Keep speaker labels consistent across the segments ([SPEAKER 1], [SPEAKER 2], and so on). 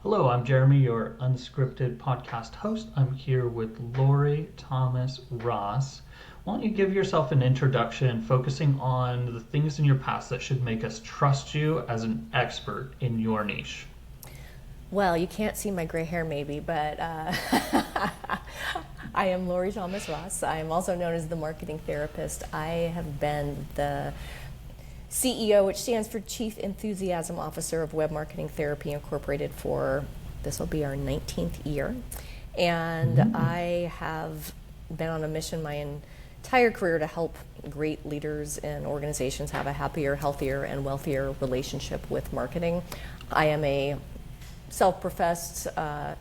[SPEAKER 1] Hello, I'm Jeremy, your Unscripted Podcast host. I'm here with Lorrie Thomas Ross. Why don't you give yourself an introduction focusing on the things in your past that should make us trust you as an expert in your niche?
[SPEAKER 2] Well, you can't see my gray hair maybe, but I am Lorrie Thomas Ross. I am also known as the marketing therapist. I have been the CEO, which stands for Chief Enthusiasm Officer of Web Marketing Therapy Incorporated for, this will be our 19th year. And I have been on a mission my entire career to help great leaders and organizations have a happier, healthier, and wealthier relationship with marketing. I am a self-professed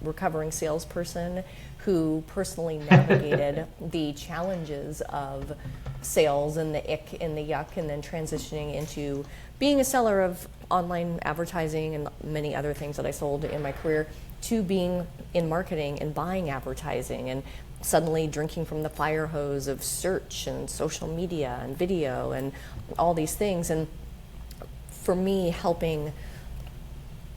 [SPEAKER 2] recovering salesperson who personally navigated the challenges of sales and the ick and the yuck, and then transitioning into being a seller of online advertising and many other things that I sold in my career, to being in marketing and buying advertising and suddenly drinking from the fire hose of search and social media and video and all these things. And for me, helping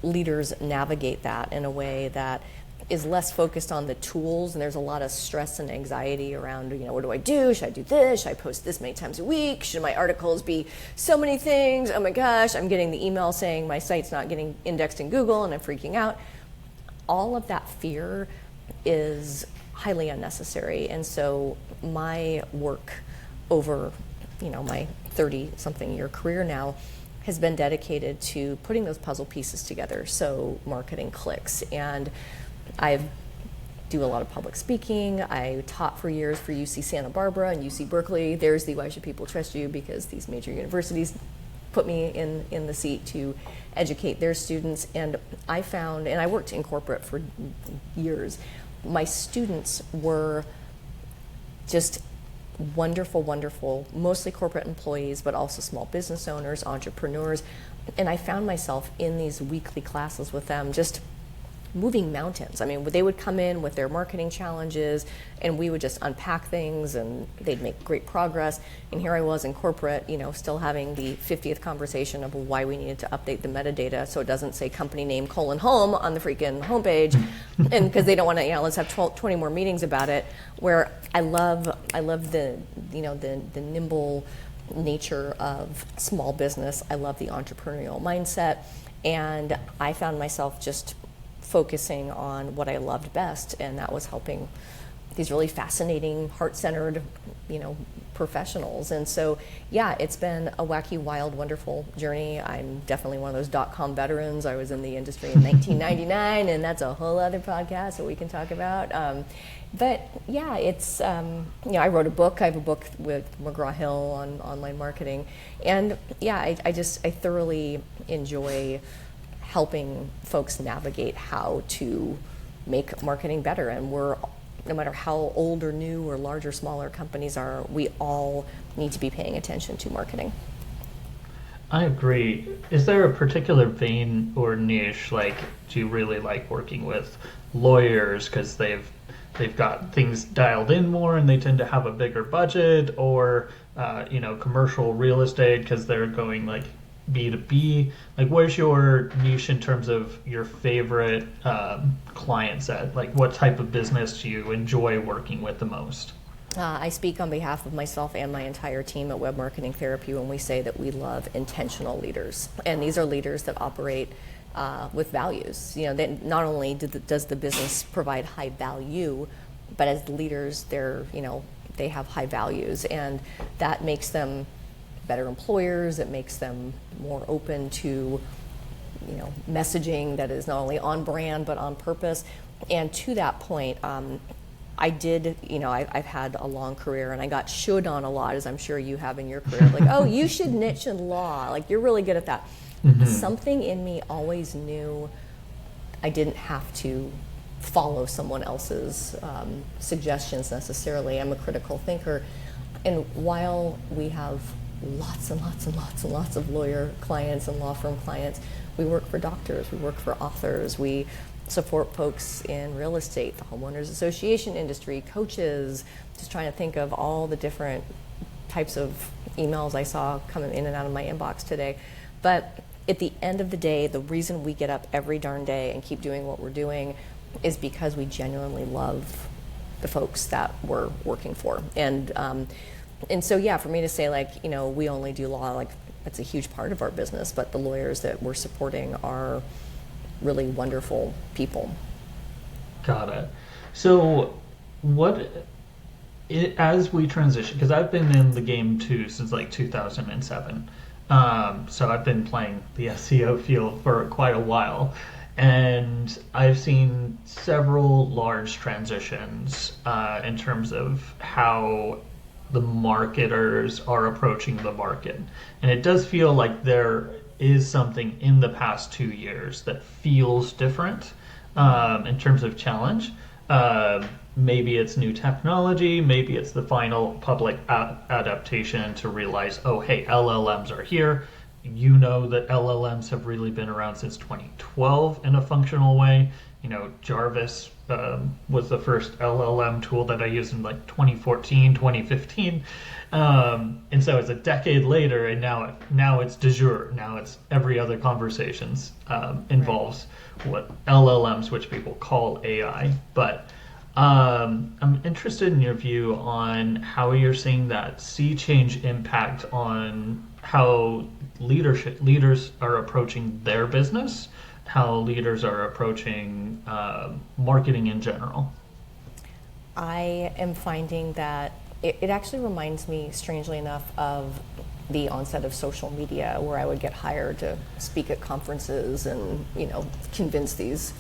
[SPEAKER 2] leaders navigate that in a way that is less focused on the tools, and there's a lot of stress and anxiety around, what do I do? Should I do this? Should I post this many times a week? Should my articles be so many things? Oh my gosh, I'm getting the email saying my site's not getting indexed in Google and I'm freaking out. All of that fear is highly unnecessary. And so my work over, my 30-something year career now has been dedicated to putting those puzzle pieces together so marketing clicks. And I do a lot of public speaking. I taught for years for UC Santa Barbara and UC Berkeley. There's the why should people trust you, because these major universities put me in the seat to educate their students. And I found, and I worked in corporate for years, my students were just wonderful, mostly corporate employees, but also small business owners, entrepreneurs. And I found myself in these weekly classes with them just moving mountains. I mean, they would come in with their marketing challenges and we would just unpack things and they'd make great progress. And here I was in corporate, still having the 50th conversation of why we needed to update the metadata so it doesn't say company name : home on the freaking homepage. And because they don't want to, let's have 20 more meetings about it, where I love the, the nimble nature of small business. I love the entrepreneurial mindset. And I found myself just focusing on what I loved best, and that was helping these really fascinating, heart-centered, professionals. And so, yeah, it's been a wacky, wild, wonderful journey. I'm definitely one of those .com veterans. I was in the industry in 1999, and that's a whole other podcast that we can talk about. But yeah, it's, I wrote a book. I have a book with McGraw-Hill on online marketing. And yeah, I thoroughly enjoy helping folks navigate how to make marketing better. And no matter how old or new or large or smaller companies are, we all need to be paying attention to marketing.
[SPEAKER 1] I agree. Is there a particular vein or niche, do you really like working with lawyers because they've got things dialed in more and they tend to have a bigger budget, or commercial real estate because they're going B2B? Where's your niche in terms of your favorite client set? What type of business do you enjoy working with the most?
[SPEAKER 2] I speak on behalf of myself and my entire team at Web Marketing Therapy when we say that we love intentional leaders. And these are leaders that operate with values. Not only does the business provide high value, but as leaders, they have high values, and that makes them better employers. It makes them more open to, messaging that is not only on brand but on purpose. And to that point, I've had a long career, and I got should on a lot, as I'm sure you have in your career. Oh, you should niche in law. You're really good at that. Mm-hmm. Something in me always knew I didn't have to follow someone else's suggestions necessarily. I'm a critical thinker. And while we have lots and lots and lots and lots of lawyer clients and law firm clients, we work for doctors, we work for authors, we support folks in real estate, the homeowners association industry, coaches, just trying to think of all the different types of emails I saw coming in and out of my inbox today. But at the end of the day, the reason we get up every darn day and keep doing what we're doing is because we genuinely love the folks that we're working for. And so, yeah, for me to say, like, you know, we only do law, like, that's a huge part of our business, but the lawyers that we're supporting are really wonderful people.
[SPEAKER 1] Got it. So as we transition, because I've been in the game too since like 2007, so I've been playing the SEO field for quite a while, and I've seen several large transitions in terms of how the marketers are approaching the market. And it does feel like there is something in the past 2 years that feels different in terms of challenge. Maybe it's new technology, maybe it's the final public adaptation to realize, oh, hey, LLMs are here. You know that LLMs have really been around since 2012 in a functional way. You know, Jarvis was the first LLM tool that I used in like 2014, 2015. And so it's a decade later, and now it's du jour. Now it's every other conversations involves what LLMs, which people call AI. But I'm interested in your view on how you're seeing that sea change impact on how leaders are approaching their business, how leaders are approaching marketing in general.
[SPEAKER 2] I am finding that it actually reminds me, strangely enough, of the onset of social media, where I would get hired to speak at conferences and, you know, convince these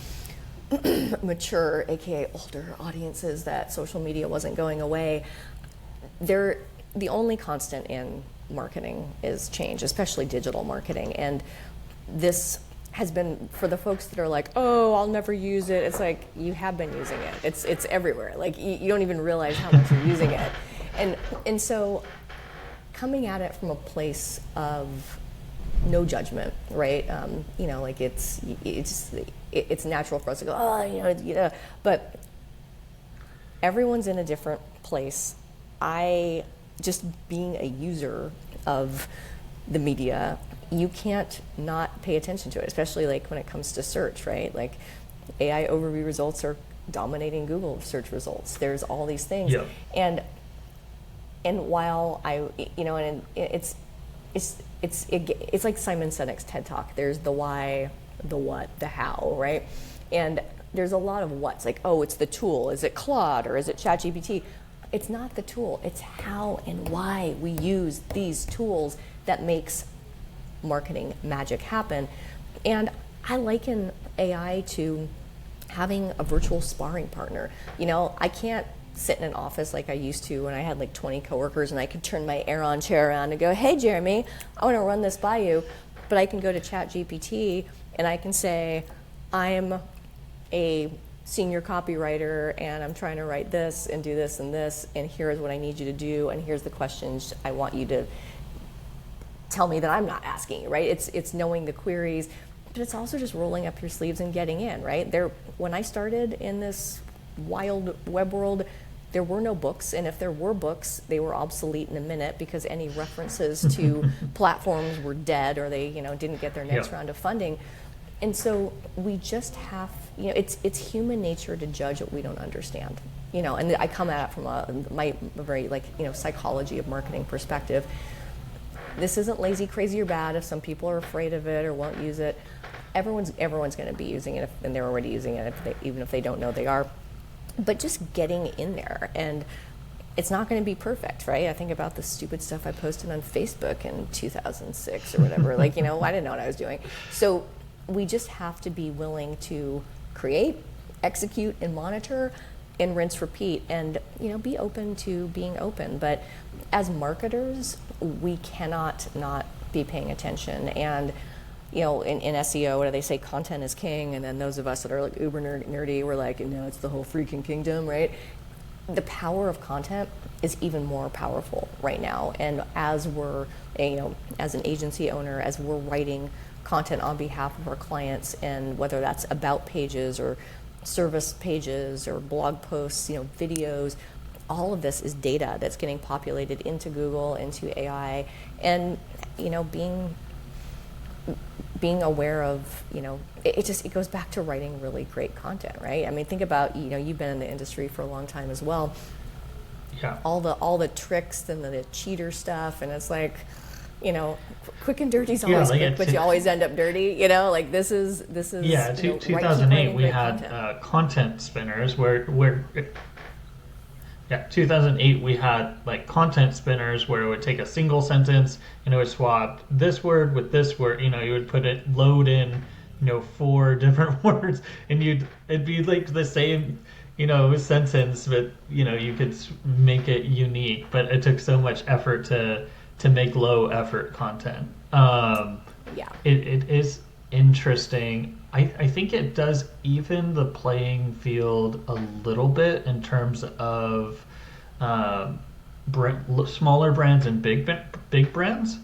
[SPEAKER 2] mature, aka older audiences that social media wasn't going away. The only constant in marketing is change, especially digital marketing. And this has been, for the folks that are like, oh, I'll never use it, it's like, you have been using it. It's everywhere. Like, you don't even realize how much you're using it. And so coming at it from a place of no judgment, right? You know, like it's natural for us to go, oh, you know, but everyone's in a different place. Just being a user of the media, you can't not pay attention to it, especially like when it comes to search, right? Like AI overview results are dominating Google search results. There's all these things.
[SPEAKER 1] Yeah.
[SPEAKER 2] And while it's like Simon Sinek's TED Talk. There's the why, the what, the how, right? And there's a lot of what's, like, oh, it's the tool. Is it Claude or is it ChatGPT? It's not the tool. It's how and why we use these tools that makes marketing magic happen. And I liken AI to having a virtual sparring partner. You know, I can't sit in an office like I used to when I had like 20 coworkers and I could turn my Aeron chair around and go, hey, Jeremy, I want to run this by you. But I can go to ChatGPT and I can say, I'm a senior copywriter and I'm trying to write this and do this, and here's what I need you to do, and here's the questions I want you to tell me that I'm not asking you, right? It's knowing the queries, but it's also just rolling up your sleeves and getting in, right? When I started in this wild web world, there were no books, and if there were books, they were obsolete in a minute because any references to platforms were dead, or they, didn't get their next round of funding. And so we just have, it's human nature to judge what we don't understand, and I come at it from a very psychology of marketing perspective. This isn't lazy, crazy, or bad. If some people are afraid of it or won't use it, everyone's going to be using it, and they're already using it, even if they don't know they are. But just getting in there, and it's not going to be perfect, right? I think about the stupid stuff I posted on Facebook in 2006 or whatever. I didn't know what I was doing. So we just have to be willing to create, execute, and monitor, and rinse, repeat, and be open to being open. But as marketers, we cannot not be paying attention. And in SEO, what do they say? Content is king. And then those of us that are like uber nerdy, we're like, it's the whole freaking kingdom, right? The power of content is even more powerful right now. And as we're, as an agency owner, as we're writing content on behalf of our clients, and whether that's about pages or service pages or blog posts, videos, all of this is data that's getting populated being aware of, it goes back to writing really great content, right? I mean, think about, you've been in the industry for a long time as well.
[SPEAKER 1] Yeah.
[SPEAKER 2] All the tricks and the cheater stuff, and it's like, quick and dirty is always quick, but you always end up dirty. This is.
[SPEAKER 1] Yeah, 2008 we had content spinners where. Yeah, 2008 we had like content spinners where it would take a single sentence and it would swap this word with this word. You would load in 4 different words, and it'd be like the same sentence, but you could make it unique. But it took so much effort to make low effort content. It is interesting. I think it does even the playing field a little bit in terms of smaller brands and big brands.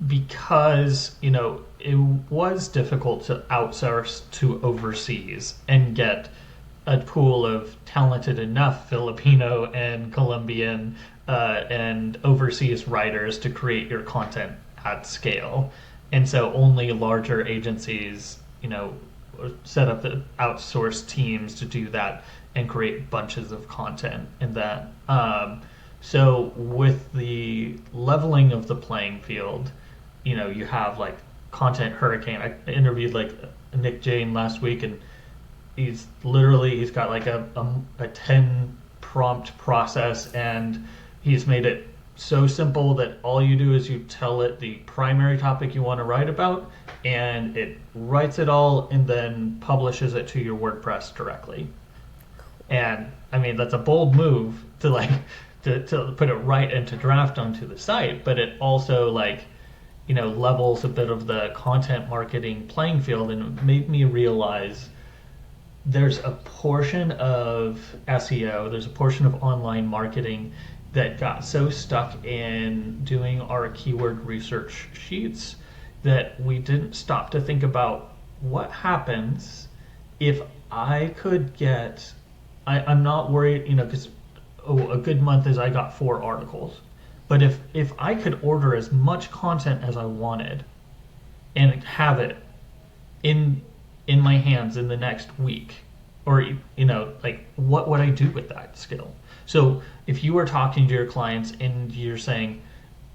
[SPEAKER 1] Because it was difficult to outsource to overseas and get a pool of talented enough Filipino and Colombian and overseas writers to create your content at scale. And so only larger agencies, set up the outsourced teams to do that and create bunches of content in that. So with the leveling of the playing field, you have like content hurricane. I interviewed like Nick Jane last week, and he's got like a 10 prompt process, and he's made it so simple that all you do is you tell it the primary topic you want to write about, and it writes it all and then publishes it to your WordPress directly. And I mean, that's a bold move to to put it right into draft onto the site, but it also levels a bit of the content marketing playing field, and it made me realize there's a portion of SEO, there's a portion of online marketing that got so stuck in doing our keyword research sheets that we didn't stop to think about what happens if I could get, I'm not worried, because a good month is I got 4 articles. But if I could order as much content as I wanted and have it in my hands in the next week, or what would I do with that skill? So if you were talking to your clients and you're saying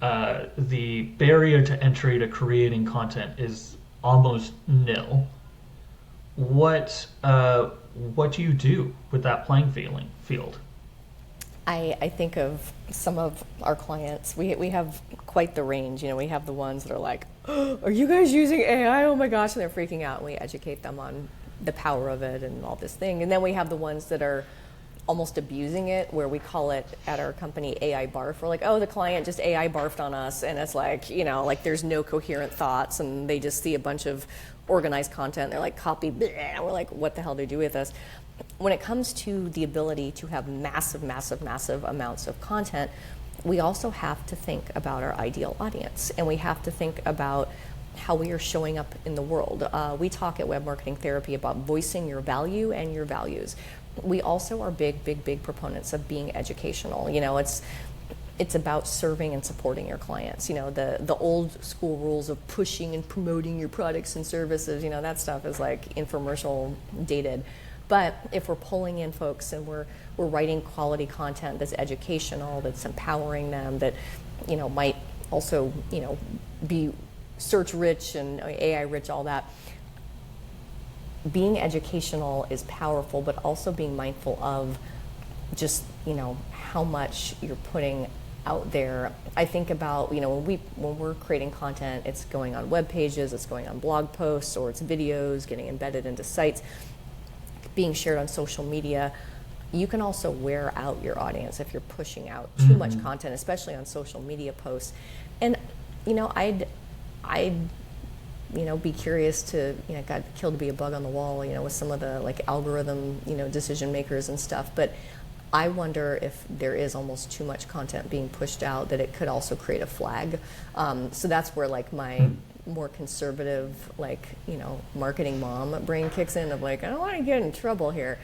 [SPEAKER 1] the barrier to entry to creating content is almost nil, what do you do with that playing field?
[SPEAKER 2] I think of some of our clients. We have quite the range. We have the ones that are like, oh, are you guys using AI? Oh my gosh, and they're freaking out, and we educate them on the power of it and all this thing. And then we have the ones that are almost abusing it, where we call it at our company AI barf. We're like, oh, the client just AI barfed on us, and it's like, there's no coherent thoughts, and they just see a bunch of organized content. They're like, copy, bleh, and we're like, what the hell do they do with us? When it comes to the ability to have massive amounts of content, we also have to think about our ideal audience, and we have to think about how we are showing up in the world. We talk at Web Marketing Therapy about voicing your value and your values. We also are big proponents of being educational. It's about serving and supporting your clients. The old school rules of pushing and promoting your products and services, that stuff is like infomercial dated. But if we're pulling in folks and we're writing quality content that's educational, that's empowering them, that might also be search rich and AI rich, all that. Being educational is powerful, but also being mindful of just how much you're putting out there. I think about when we're creating content, it's going on web pages, it's going on blog posts, or it's videos getting embedded into sites, being shared on social media. You can also wear out your audience if you're pushing out too much content, especially on social media posts. And I'd be curious to, got killed to be a bug on the wall, with some of the algorithm, decision makers and stuff. But I wonder if there is almost too much content being pushed out, that it could also create a flag. So that's where my more conservative, marketing mom brain kicks in of I don't want to get in trouble here.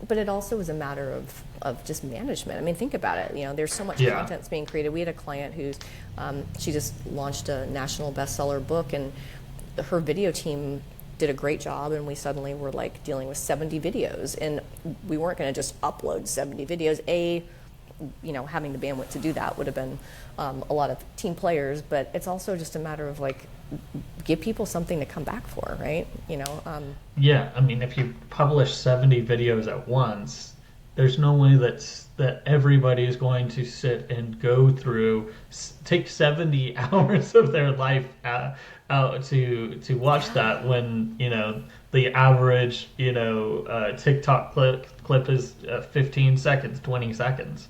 [SPEAKER 2] but it also is a matter of just management. I mean, think about it. There's so much content that's being created. We had a client who's she just launched a national bestseller book, and her video team did a great job, and we suddenly were like dealing with 70 videos, and we weren't going to just upload 70 videos. Having the bandwidth to do that would have been a lot of team players, but it's also just a matter of like, give people something to come back for, right?
[SPEAKER 1] Yeah, I mean, if you publish 70 videos at once, there's no way that everybody is going to sit and go through, take 70 hours of their life out to watch that, when the average TikTok clip is 15 seconds, 20 seconds.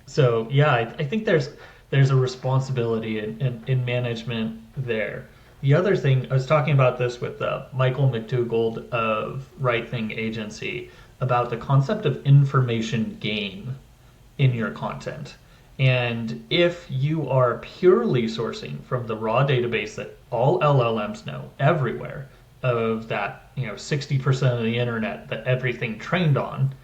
[SPEAKER 1] So yeah, I think there's a responsibility in management there. The other thing, I was talking about this with Michael McDougald of Right Thing Agency about the concept of information gain in your content. And if you are purely sourcing from the raw database that all LLMs know everywhere, of that 60% of the internet that everything trained on,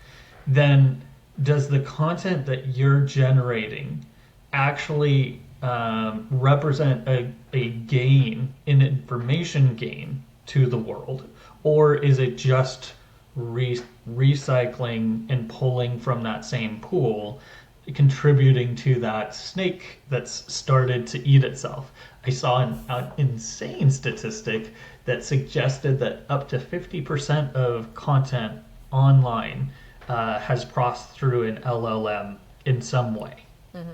[SPEAKER 1] then does the content that you're generating actually represent a gain, an information gain to the world? Or is it just recycling and pulling from that same pool, contributing to that snake that's started to eat itself? I saw an insane statistic that suggested that up to 50% of content online has passed through an LLM in some way.
[SPEAKER 2] Mm-hmm.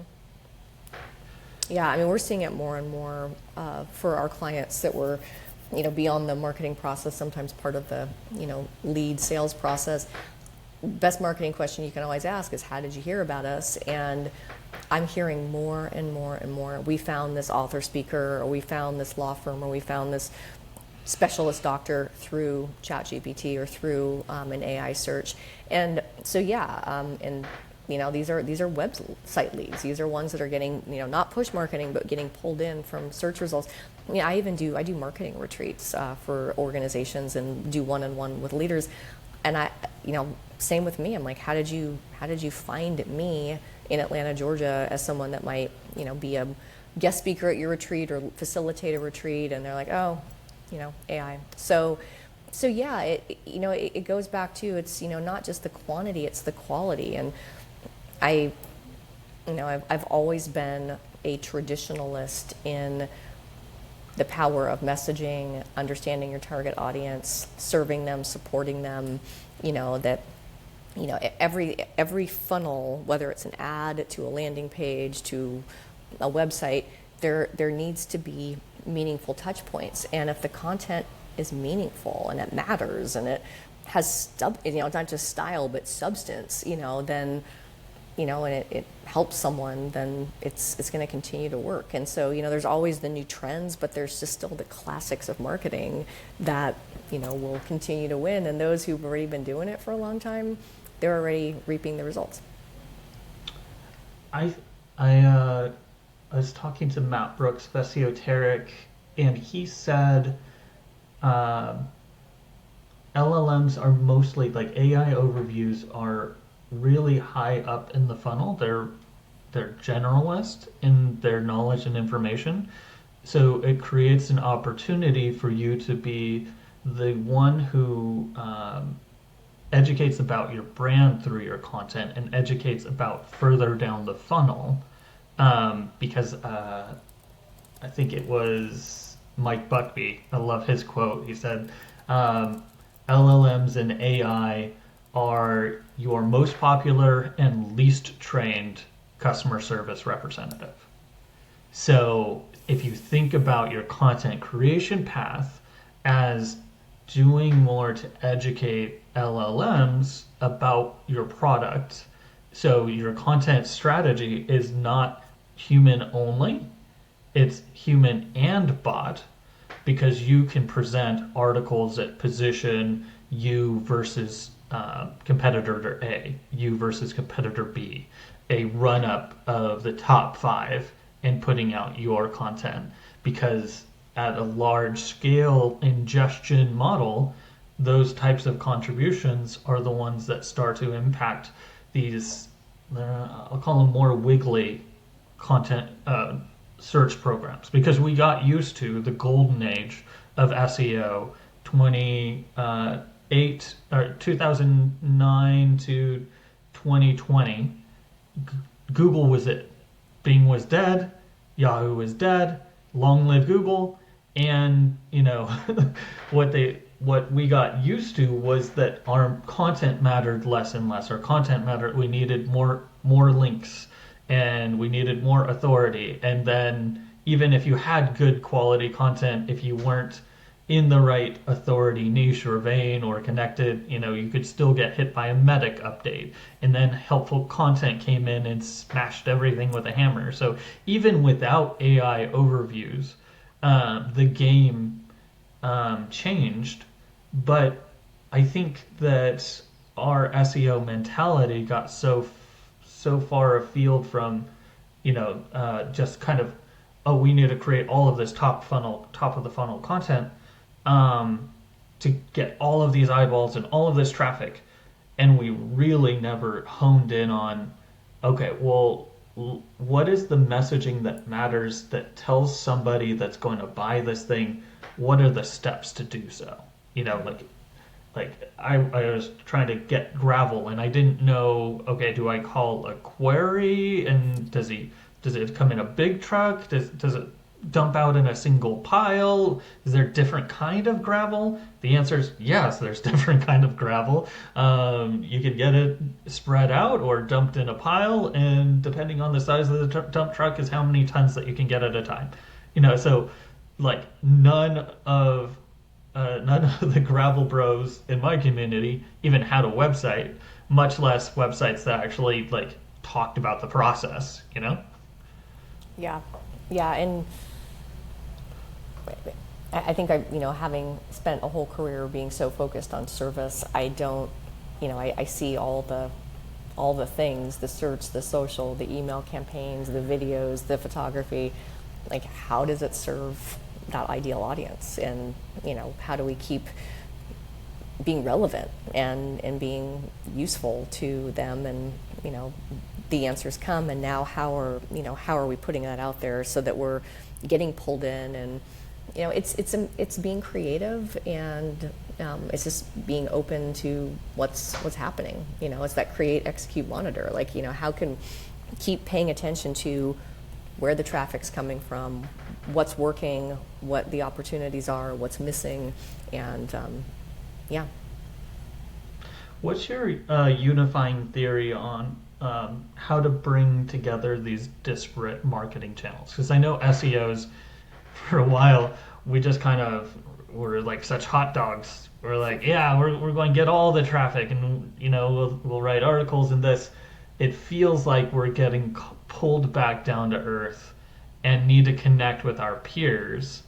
[SPEAKER 2] Yeah, I mean, we're seeing it more and more for our clients that were, beyond the marketing process, sometimes part of the, lead sales process. Best marketing question you can always ask is, how did you hear about us? And I'm hearing more and more and more. We found this author speaker, or we found this law firm, or we found this specialist doctor through ChatGPT or through an AI search. And so, and these are website leads. These are ones that are getting, not push marketing, but getting pulled in from search results. I do marketing retreats for organizations and do one-on-one with leaders. And same with me. I'm like, how did you find me in Atlanta, Georgia, as someone that might, be a guest speaker at your retreat or facilitate a retreat? And they're like, oh, AI. So yeah, it goes back to, it's, not just the quantity, it's the quality. And I've always been a traditionalist in the power of messaging, understanding your target audience, serving them, supporting them, every funnel, whether it's an ad to a landing page to a website, there needs to be meaningful touch points. And if the content is meaningful and it matters and it has it's not just style but substance, then and it helps someone, then it's going to continue to work. And so there's always the new trends, but there's just still the classics of marketing that will continue to win. And those who've already been doing it for a long time, they're already reaping the results.
[SPEAKER 1] I was talking to Matt Brooks of Esoteric, and he said LLMs are mostly, like, AI overviews are really high up in the funnel. They're generalist in their knowledge and information. So it creates an opportunity for you to be the one who educates about your brand through your content and educates about further down the funnel. Because I think it was Mike Buckby, I love his quote. He said, LLMs and AI are your most popular and least trained customer service representative. So if you think about your content creation path as doing more to educate LLMs about your product, so your content strategy is not human only, it's human and bot, because you can present articles that position you versus competitor A, you versus competitor B, a run-up of the top 5, and putting out your content. Because at a large scale ingestion model, those types of contributions are the ones that start to impact these, I'll call them more wiggly content search programs, because we got used to the golden age of SEO 2009 to 2020. Google was it. Bing was dead. Yahoo was dead. Long live Google. And what we got used to was that our content mattered less and less. Our content mattered. We needed more links, and we needed more authority. And then even if you had good quality content, if you weren't in the right authority niche or vein or connected, you could still get hit by a medic update. And then helpful content came in and smashed everything with a hammer. So even without AI overviews, the game changed. But I think that our SEO mentality got so far afield from, just kind of, oh, we need to create all of this top of the funnel content to get all of these eyeballs and all of this traffic. And we really never honed in on, okay, well, what is the messaging that matters, that tells somebody that's going to buy this thing, what are the steps to do so? Like I was trying to get gravel, and I didn't know, okay, do I call a quarry, and does it come in a big truck? Does it dump out in a single pile? Is there a different kind of gravel? The answer is yes, there's different kind of gravel. You can get it spread out or dumped in a pile, and depending on the size of the dump truck is how many tons that you can get at a time. So like none of the gravel bros in my community even had a website, much less websites that actually like talked about the process.
[SPEAKER 2] Yeah, and I think having spent a whole career being so focused on service, I don't, I see all the things, the search, the social, the email campaigns, the videos, the photography. Like, how does it serve that ideal audience? And how do we keep being relevant and being useful to them? And the answers come, and now how are we putting that out there so that we're getting pulled in? And it's being creative, and it's just being open to what's happening. It's that create, execute, monitor. Like, how can keep paying attention to where the traffic's coming from, what's working, what the opportunities are, what's missing, and yeah.
[SPEAKER 1] What's your unifying theory on how to bring together these disparate marketing channels? Because I know SEOs, for a while, we just kind of were like such hot dogs. We're like, yeah, we're going to get all the traffic, and we'll write articles in this. It feels like we're getting pulled back down to earth and need to connect with our peers,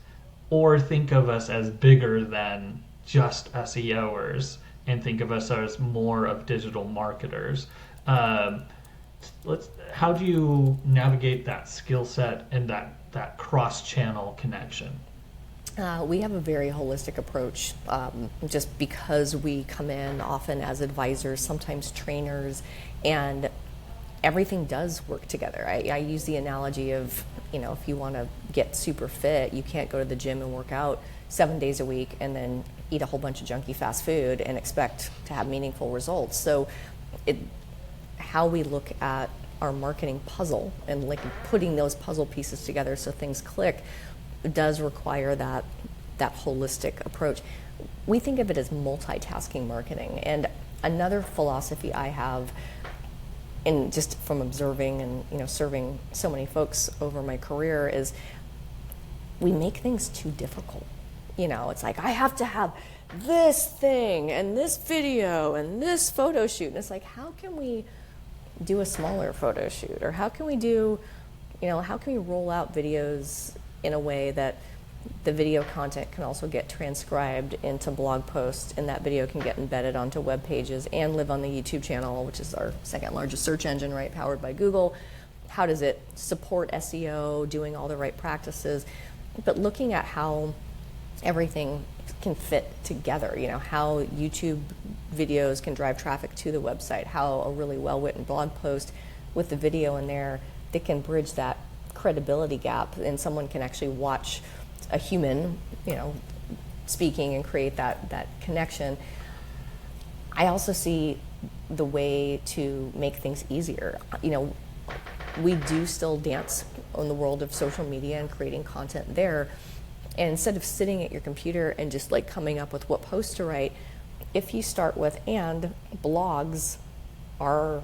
[SPEAKER 1] or think of us as bigger than just SEOers and think of us as more of digital marketers. How do you navigate that skill set and that cross-channel connection?
[SPEAKER 2] We have a very holistic approach, just because we come in often as advisors, sometimes trainers, and everything does work together. I use the analogy of, if you want to get super fit, you can't go to the gym and work out 7 days a week and then eat a whole bunch of junky fast food and expect to have meaningful results. So how we look at our marketing puzzle and like putting those puzzle pieces together so things click does require that holistic approach. We think of it as multitasking marketing. And another philosophy I have, and just from observing and serving so many folks over my career, is we make things too difficult. It's like, I have to have this thing and this video and this photo shoot, and it's like, how can we do a smaller photo shoot? Or how can we roll out videos in a way that the video content can also get transcribed into blog posts, and that video can get embedded onto web pages and live on the YouTube channel, which is our second largest search engine, right, powered by Google. How does it support SEO, doing all the right practices? But looking at how everything can fit together. How YouTube videos can drive traffic to the website, how a really well-written blog post with the video in there that can bridge that credibility gap, and someone can actually watch a human, speaking and create that connection. I also see the way to make things easier. We do still dance in the world of social media and creating content there. And instead of sitting at your computer and just like coming up with what post to write, if you start with, and blogs are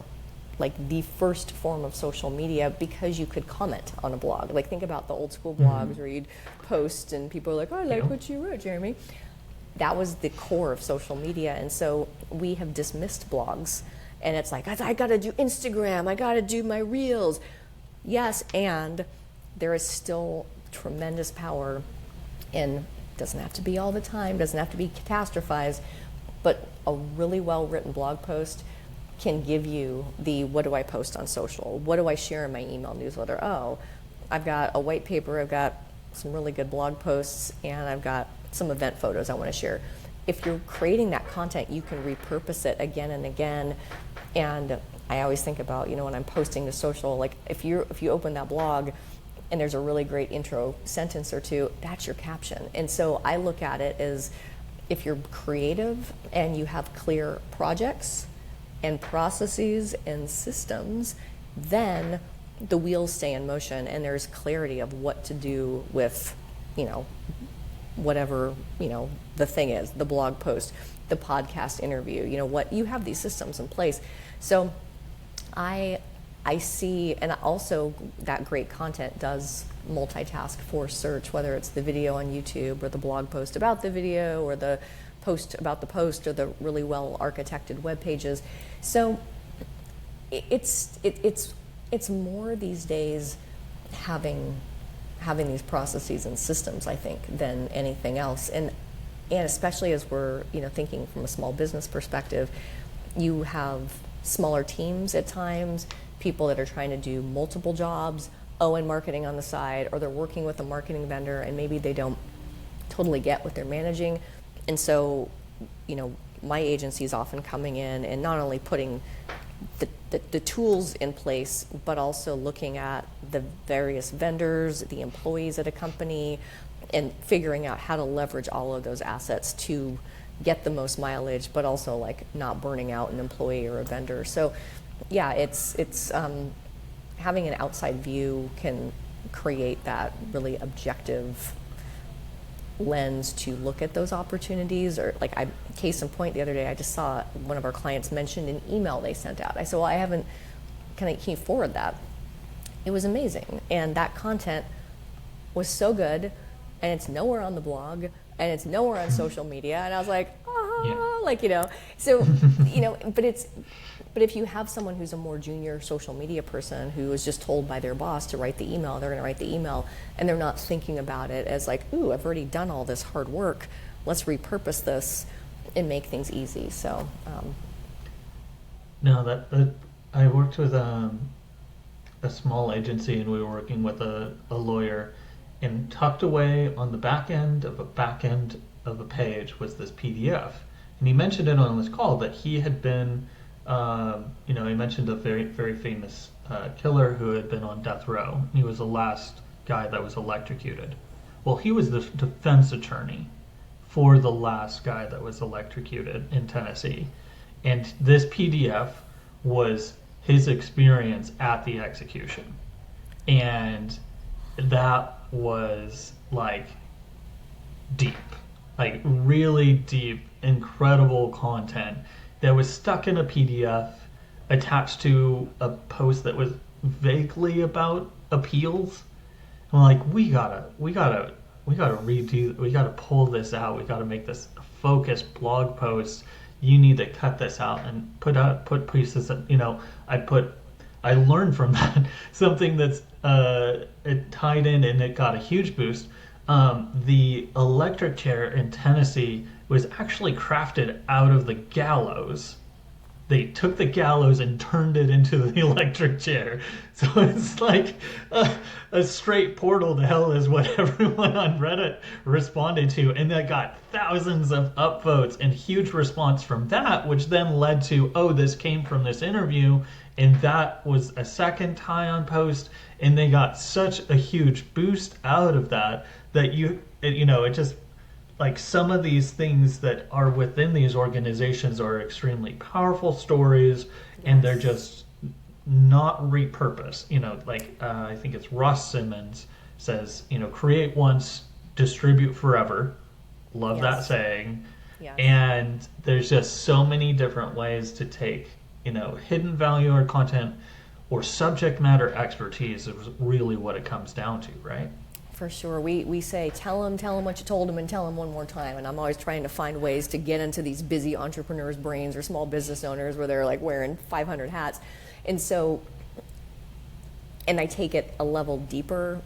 [SPEAKER 2] like the first form of social media, because you could comment on a blog. Like, think about the old school blogs where you'd post and people are like, oh, I like what you wrote, Jeremy. That was the core of social media. And so we have dismissed blogs. And it's like, I got to do Instagram, I got to do my reels. Yes, and there is still tremendous power in, doesn't have to be all the time, doesn't have to be catastrophized, but a really well-written blog post can give you the, what do I post on social? What do I share in my email newsletter? Oh, I've got a white paper, I've got some really good blog posts, and I've got some event photos I want to share. If you're creating that content, you can repurpose it again and again. And I always think about, when I'm posting to social, like if you open that blog and there's a really great intro sentence or two, that's your caption. And so I look at it as, if you're creative and you have clear projects and processes and systems, then the wheels stay in motion and there's clarity of what to do with, whatever, the thing is, the blog post, the podcast interview, what you have these systems in place. So I see, and also that great content does multitask for search, whether it's the video on YouTube or the blog post about the video or the post about the post or the really well architected web pages. So it's more these days having these processes and systems, I think, than anything else. And especially as we're thinking from a small business perspective, you have smaller teams at times, people that are trying to do multiple jobs, and marketing on the side, or they're working with a marketing vendor and maybe they don't totally get what they're managing. And so, my agency is often coming in and not only putting the tools in place, but also looking at the various vendors, the employees at a company, and figuring out how to leverage all of those assets to get the most mileage, but also like not burning out an employee or a vendor. So yeah, it's having an outside view can create that really objective lens to look at those opportunities. Or like, case in point, the other day I just saw one of our clients mentioned an email they sent out. I said, well, can you forward that? It was amazing, and that content was so good, and it's nowhere on the blog, and it's nowhere on social media. And I was like, so, but if you have someone who's a more junior social media person who is just told by their boss to write the email, they're going to write the email, and they're not thinking about it as like, ooh, I've already done all this hard work, let's repurpose this and make things easy. So
[SPEAKER 1] no, that I worked with a small agency, and we were working with a lawyer, and tucked away on the back end of a page was this PDF. And he mentioned it on this call that he had been, he mentioned a very, very famous killer who had been on death row. He was the last guy that was electrocuted. Well, he was the defense attorney for the last guy that was electrocuted in Tennessee. And this PDF was his experience at the execution. And that was like deep, like really deep, incredible content that was stuck in a PDF attached to a post that was vaguely about appeals. I'm like, we gotta redo, we gotta pull this out, we gotta make this a focused blog post. You need to cut this out and put pieces that, I learned from that something that's it tied in, and it got a huge boost. The electric chair in Tennessee was actually crafted out of the gallows they took the gallows and turned it into the electric chair. So it's like a straight portal to hell is what everyone on Reddit responded to. And that got thousands of upvotes and huge response from that, which then led to, oh, this came from this interview. And that was a second tie-on post. And they got such a huge boost out of that it just, like, some of these things that are within these organizations are extremely powerful stories, and they're just not repurposed. I think it's Ross Simmons says, create once, distribute forever. Love that saying.
[SPEAKER 2] Yes.
[SPEAKER 1] And there's just so many different ways to take, hidden value or content or subject matter expertise is really what it comes down to, right?
[SPEAKER 2] For sure. We say, tell them what you told them and tell them one more time. And I'm always trying to find ways to get into these busy entrepreneurs' brains or small business owners where they're like wearing 500 hats. And I take it a level deeper,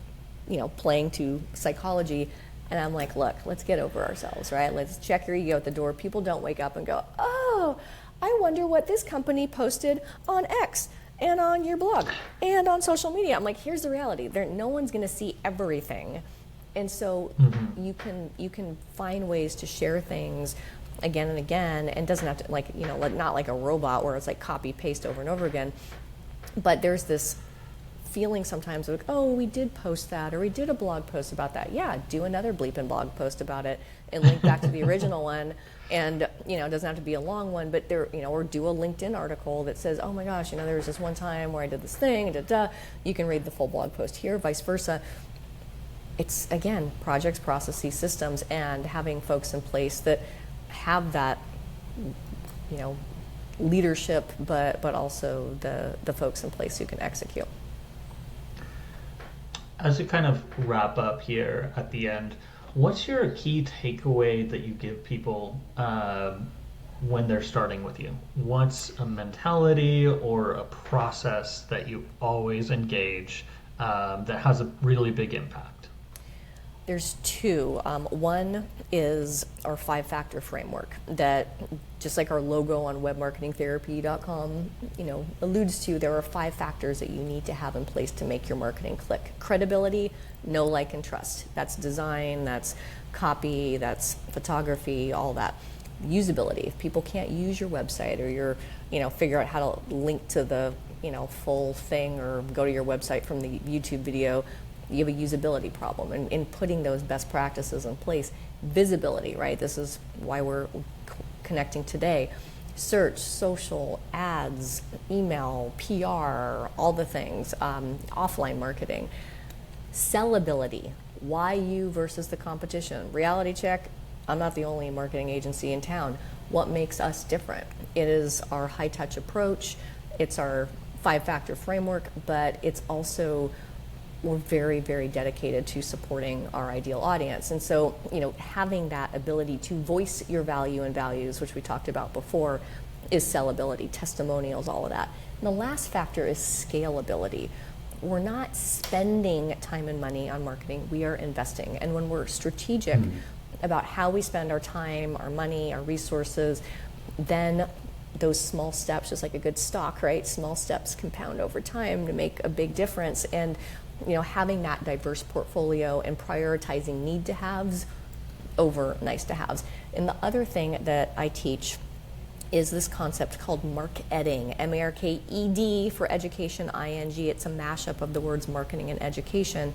[SPEAKER 2] playing to psychology. And I'm like, look, let's get over ourselves, right? Let's check your ego at the door. People don't wake up and go, oh, I wonder what this company posted on X and on your blog and on social media. I'm like, here's the reality. No one's going to see everything. And so you can find ways to share things again and again, and doesn't have to, not like a robot where it's like copy paste over and over again. But there's this feeling sometimes like, oh, we did post that, or we did a blog post about that. Yeah, do another bleeping blog post about it and link back to the original one. And, it doesn't have to be a long one, but or do a LinkedIn article that says, oh my gosh, there was this one time where I did this thing, You can read the full blog post here, vice versa. It's, again, projects, processes, systems, and having folks in place that have that, leadership, but also the folks in place who can execute.
[SPEAKER 1] As we kind of wrap up here at the end, what's your key takeaway that you give people when they're starting with you? What's a mentality or a process that you always engage that has a really big impact?
[SPEAKER 2] There's two. One is our 5-factor framework that, just like our logo on webmarketingtherapy.com, alludes to. There are 5 factors that you need to have in place to make your marketing click. Credibility, know, like, and trust. That's design, that's copy, that's photography, all that. Usability. If people can't use your website, or figure out how to link to the, full thing, or go to your website from the YouTube video, you have a usability problem. And in putting those best practices in place, visibility, right? This is why we're connecting today. Search, social, ads, email, PR, all the things, offline marketing. Sellability, why you versus the competition. Reality check, I'm not the only marketing agency in town. What makes us different? It is our high-touch approach, it's our 5-factor framework, but it's also, we're very, very dedicated to supporting our ideal audience. And so, having that ability to voice your value and values, which we talked about before, is sellability, testimonials, all of that. And the last factor is scalability. We're not spending time and money on marketing, we are investing. And when we're strategic about how we spend our time, our money, our resources, then those small steps, just like a good stock, right? Small steps compound over time to make a big difference. And having that diverse portfolio and prioritizing need to haves over nice to haves. And the other thing that I teach is this concept called marketing, M-A-R-K-E-D for education, I-N-G. It's a mashup of the words marketing and education.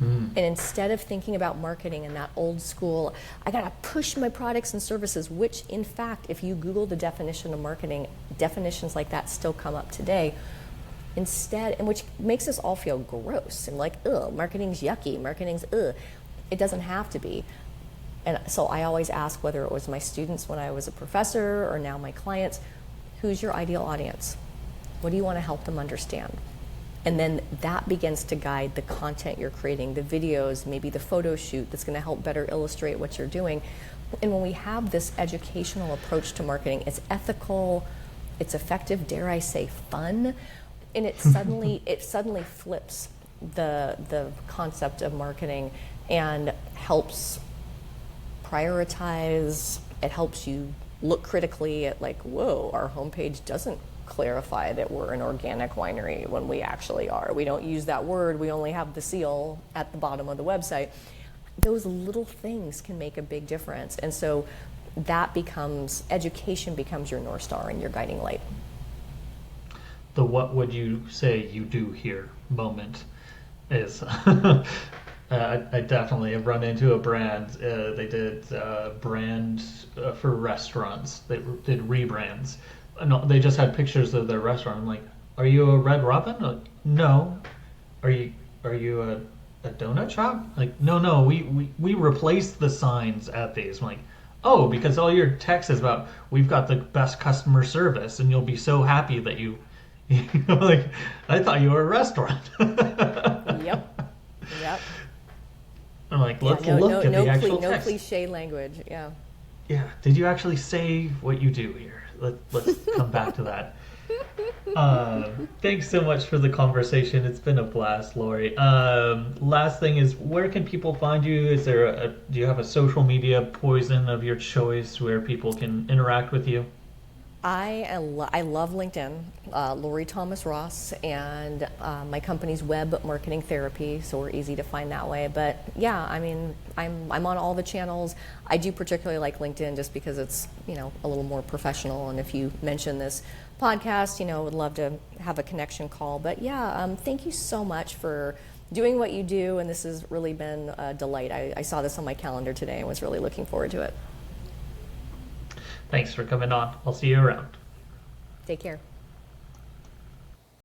[SPEAKER 2] And instead of thinking about marketing in that old school, I gotta push my products and services, which in fact, if you Google the definition of marketing, definitions like that still come up today. Instead, and which makes us all feel gross and like, ugh, marketing's yucky, marketing's ugh. It doesn't have to be. And so I always ask, whether it was my students when I was a professor or now my clients, who's your ideal audience? What do you want to help them understand? And then that begins to guide the content you're creating, the videos, maybe the photo shoot that's going to help better illustrate what you're doing. And when we have this educational approach to marketing, it's ethical, it's effective, dare I say fun, and it suddenly flips the concept of marketing and helps prioritize. It helps you look critically at like, whoa, our homepage doesn't clarify that we're an organic winery when we actually are. We don't use that word. We only have the seal at the bottom of the website. Those little things can make a big difference. And so that becomes, education becomes your North Star and your guiding light.
[SPEAKER 1] The what would you say you do here moment is I definitely have run into a brand. They did brand for restaurants. They did rebrands. No, they just had pictures of their restaurant. I'm like, are you a Red Robin? Like, no. Are you a donut shop? Like, no. We replaced the signs at these. I'm like, oh, because all your text is about we've got the best customer service, and you'll be so happy that you know, like, I thought you were a restaurant.
[SPEAKER 2] Yep.
[SPEAKER 1] I'm like, let's look at the actual text.
[SPEAKER 2] No cliche language. Yeah.
[SPEAKER 1] Yeah. Did you actually say what you do here? Let's come back to that. Thanks so much for the conversation. It's been a blast, Lorrie. Last thing is, where can people find you? Is there do you have a social media poison of your choice where people can interact with you?
[SPEAKER 2] I love LinkedIn, Lorrie Thomas Ross, and my company's Web Marketing Therapy, so we're easy to find that way. But yeah, I mean, I'm on all the channels. I do particularly like LinkedIn just because it's, you know, a little more professional. And if you mention this podcast, you know, would love to have a connection call. But yeah, thank you so much for doing what you do, and this has really been a delight. I saw this on my calendar today and was really looking forward to it.
[SPEAKER 1] Thanks for coming on. I'll see you around.
[SPEAKER 2] Take care.